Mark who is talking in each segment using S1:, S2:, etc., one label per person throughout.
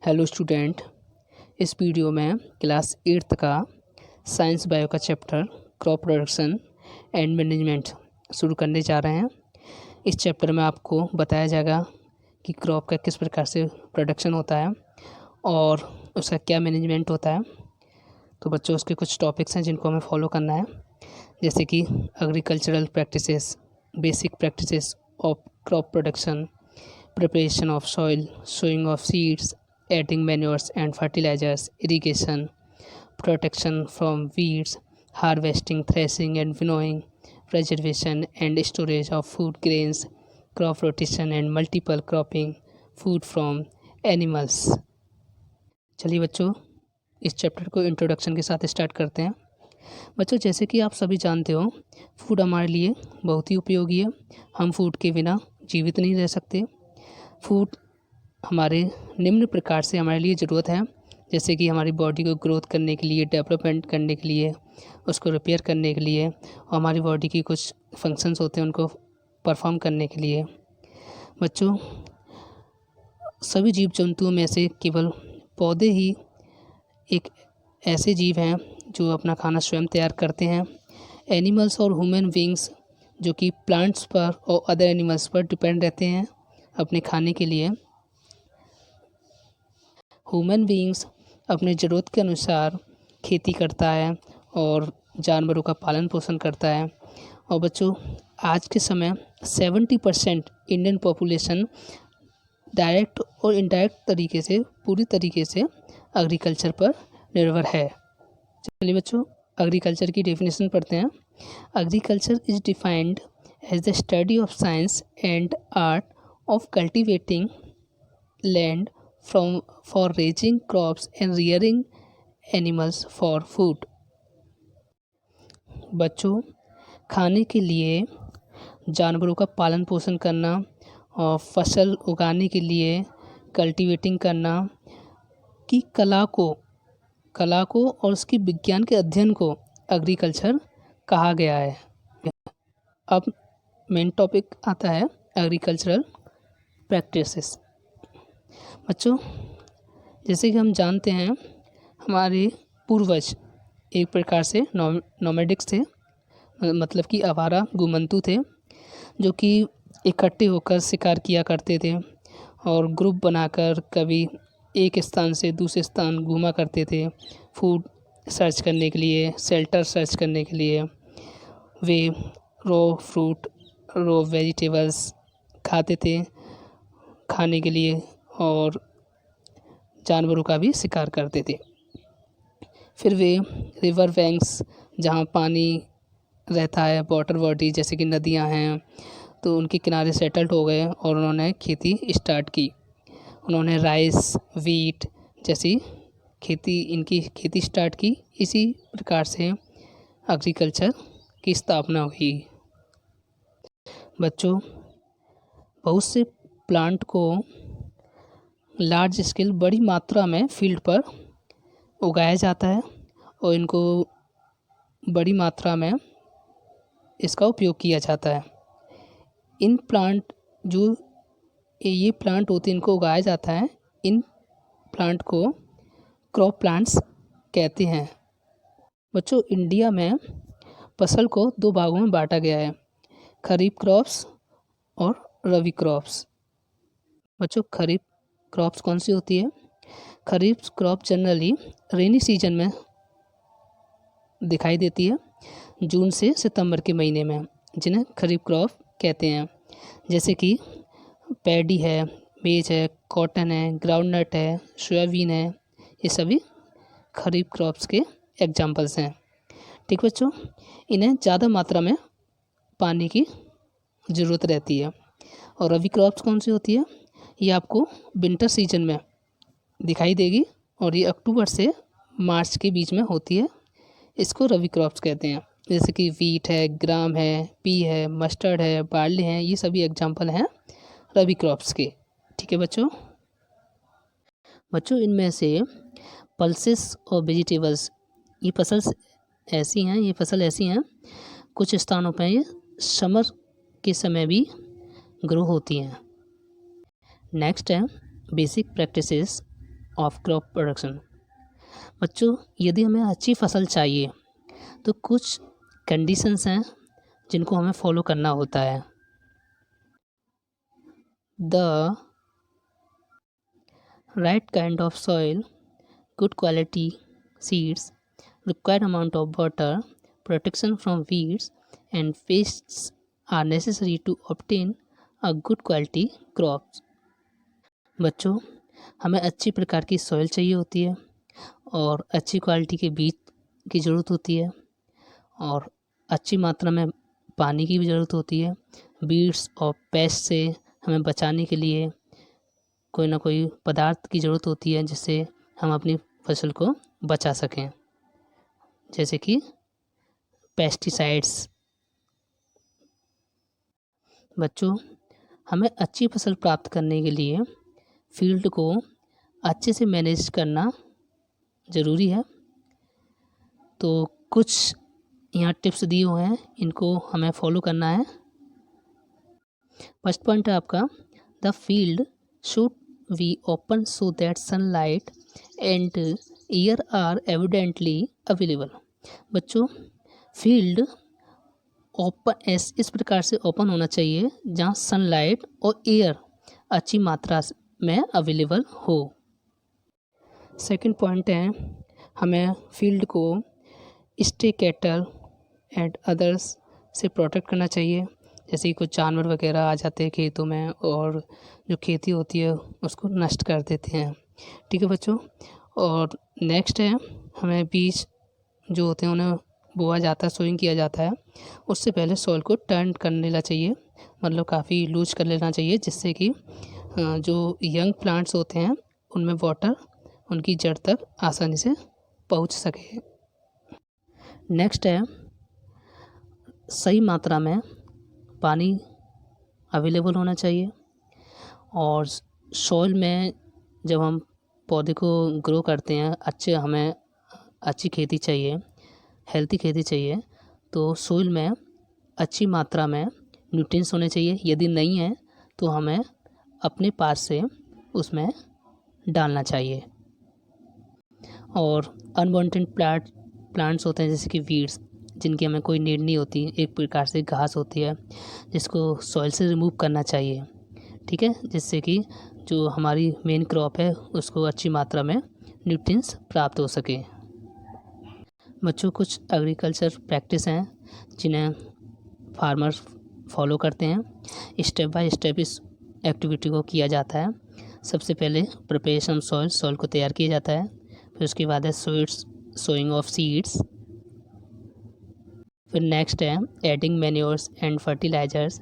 S1: Hello student, इस video में class 8th का साइंस बायो का chapter crop production and management शुरू करने जा रहे हैं। इस चैप्टर में आपको बताया जाएगा कि क्रॉप का किस प्रकार से प्रोडक्शन होता है और उसका क्या मैनेजमेंट होता है। तो बच्चों, उसके कुछ टॉपिक्स हैं जिनको हमें फॉलो करना है, जैसे कि agricultural practices, basic practices of crop production, preparation of soil, sowing of seeds, adding manures and fertilizers, irrigation, protection from weeds, harvesting, threshing and winnowing, preservation and storage of food grains, crop rotation and multiple cropping, food from animals। चलिए बच्चों, इस chapter को introduction के साथ start करते हैं। बच्चों, जैसे कि आप सभी जानते हो, फूड हमारे लिए बहुत ही उपयोगी है। हम फूड के बिना जीवित नहीं रह सकते। फूड हमारे निम्न प्रकार से हमारे लिए ज़रूरत है, जैसे कि हमारी बॉडी को ग्रोथ करने के लिए, डेवलपमेंट करने के लिए, उसको रिपेयर करने के लिए, और हमारी बॉडी की कुछ फंक्शंस होते हैं उनको परफॉर्म करने के लिए। बच्चों, सभी जीव जंतुओं में से केवल पौधे ही एक ऐसे जीव हैं जो अपना खाना स्वयं तैयार करते हैं। एनिमल्स और ह्यूमन बींग्स जो कि प्लांट्स पर और अदर एनिमल्स पर डिपेंड रहते हैं अपने खाने के लिए। ह्यूमन बींग्स अपने ज़रूरत के अनुसार खेती करता है और जानवरों का पालन पोषण करता है। और बच्चों, आज के समय 70% इंडियन पॉपुलेशन डायरेक्ट और इनडायरेक्ट तरीके से, पूरी तरीके से एग्रीकल्चर पर निर्भर है। चलिए बच्चों, एग्रीकल्चर की डेफिनेशन पढ़ते हैं। Agriculture is defined as the study of science and art of cultivating land for raising crops and rearing animals for food। बच्चों, खाने के लिए जानवरों का पालन पोषण करना और फसल उगाने के लिए कल्टीवेटिंग करना की कला को और उसकी विज्ञान के अध्ययन को एग्रीकल्चर कहा गया है। अब मेन टॉपिक आता है एग्रीकल्चरल प्रैक्टिसेस। बच्चों, जैसे कि हम जानते हैं, हमारे पूर्वज एक प्रकार से नोमैडिक्स थे, मतलब कि आवारा घुमंतू थे, जो कि इकट्ठे होकर शिकार किया करते थे और ग्रुप बनाकर कभी एक स्थान से दूसरे स्थान घूमा करते थे फूड सर्च करने के लिए, शेल्टर सर्च करने के लिए। वे रॉ फ्रूट, रॉ वेजिटेबल्स खाते थे खाने के लिए और जानवरों का भी शिकार करते थे। फिर वे रिवर बैंक्स, जहाँ पानी रहता है, वाटर बॉडी जैसे कि नदियाँ हैं, तो उनके किनारे सेटल्ड हो गए और उन्होंने खेती स्टार्ट की। उन्होंने राइस, वीट जैसी इनकी खेती स्टार्ट की। इसी प्रकार से एग्रीकल्चर की स्थापना हुई। बच्चों, बहुत से प्लांट को लार्ज स्केल, बड़ी मात्रा में फील्ड पर उगाया जाता है और इनको बड़ी मात्रा में इसका उपयोग किया जाता है। इन प्लांट जो ये प्लांट होते हैं, इनको उगाया जाता है। इन प्लांट को क्रॉप प्लांट्स कहते हैं। बच्चों, इंडिया में फसल को 2 भागों में बांटा गया है, खरीफ क्रॉप्स और रबी क्रॉप्स। बच्चों, खरीफ क्रॉप्स कौन सी होती है? खरीफ क्रॉप जनरली रेनी सीजन में दिखाई देती है, जून से सितंबर के महीने में, जिन्हें खरीफ क्रॉप कहते हैं। जैसे कि पैडी है, मेज है, कॉटन है, ग्राउंडनट है, सोयाबीन है, ये सभी खरीफ क्रॉप्स के एग्जाम्पल्स हैं। ठीक बच्चों, इन्हें ज़्यादा मात्रा में पानी की ज़रूरत रहती है। और रबी क्रॉप्स कौन सी होती है? ये आपको विंटर सीजन में दिखाई देगी और ये अक्टूबर से मार्च के बीच में होती है। इसको रबी क्रॉप्स कहते हैं। जैसे कि वीट है, ग्राम है, पी है, मस्टर्ड है, बार्ली हैं, ये सभी एग्जाम्पल हैं रबी क्रॉप्स के। ठीक है बच्चों, इनमें से पल्सेस और वेजिटेबल्स, ये फसल ऐसी हैं कुछ स्थानों पर ये समर के समय भी ग्रो होती हैं। नेक्स्ट है basic practices of crop production। बच्चों, यदि हमें अच्छी फसल चाहिए तो कुछ कंडीशंस हैं जिनको हमें फॉलो करना होता है। The right kind of soil, good quality seeds, required amount of water, protection from weeds and pests are necessary to obtain a good quality crops। बच्चों, हमें अच्छी प्रकार की सॉइल चाहिए होती है और अच्छी क्वालिटी के बीज की ज़रूरत होती है और अच्छी मात्रा में पानी की भी ज़रूरत होती है। वीड्स और पेस्ट से हमें बचाने के लिए कोई ना कोई पदार्थ की ज़रूरत होती है जिससे हम अपनी फसल को बचा सकें, जैसे कि पेस्टिसाइड्स। बच्चों, हमें अच्छी फसल प्राप्त करने के लिए फील्ड को अच्छे से मैनेज करना ज़रूरी है। तो कुछ यहाँ टिप्स दिए हुए हैं, इनको हमें फॉलो करना है। फर्स्ट पॉइंट है आपका, the field should be open so that sunlight and air are evidently available. बच्चों, फील्ड ओपन इस प्रकार से ओपन होना चाहिए जहाँ सनलाइट और एयर अच्छी मात्रा में अवेलेबल हो। सेकंड पॉइंट है, हमें फील्ड को स्टे कैटल एंड अदर्स से प्रोटेक्ट करना चाहिए, जैसे कि कुछ जानवर वगैरह आ जाते हैं खेतों में और जो खेती होती है उसको नष्ट कर देते हैं। ठीक है बच्चों। और नेक्स्ट है, हमें बीज जो होते हैं उन्हें बोया जाता है, सोइंग किया जाता है, उससे पहले सॉइल को टर्न कर लेना चाहिए, मतलब काफ़ी लूज कर लेना चाहिए, जिससे कि जो यंग प्लांट्स होते हैं उनमें वाटर उनकी जड़ तक आसानी से पहुंच सके। नेक्स्ट है, सही मात्रा में पानी अवेलेबल होना चाहिए और सॉइल में जब हम पौधे को ग्रो करते हैं, हमें अच्छी खेती चाहिए, हेल्थी खेती चाहिए, तो सॉइल में अच्छी मात्रा में न्यूट्रिएंट्स होने चाहिए। यदि नहीं है तो हमें अपने पास से उसमें डालना चाहिए। और अनवांटेड प्लांट्स होते हैं जैसे कि वीड्स, जिनकी हमें कोई नीड नहीं होती, एक प्रकार से घास होती है जिसको सॉइल से रिमूव करना चाहिए। ठीक है, जिससे कि जो हमारी मेन क्रॉप है उसको अच्छी मात्रा में न्यूट्रिएंट्स प्राप्त हो सके। बच्चों, कुछ एग्रीकल्चर प्रैक्टिस हैं जिन्हें फार्मर्स फॉलो करते हैं। स्टेप बाय स्टेप इस एक्टिविटी को किया जाता है। सबसे पहले प्रिपरेशन सॉइल को तैयार किया जाता है, फिर उसके बाद है सोइंग ऑफ सीड्स, फिर नेक्स्ट है एडिंग मैन्योर्स एंड फर्टिलाइजर्स,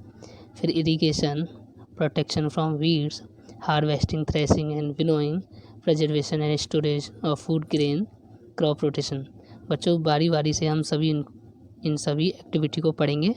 S1: फिर irrigation, protection from weeds, harvesting, threshing and winnowing, preservation and storage of food grain, crop rotation. बच्चों, बारी बारी से हम इन सभी एक्टिविटी को पढ़ेंगे।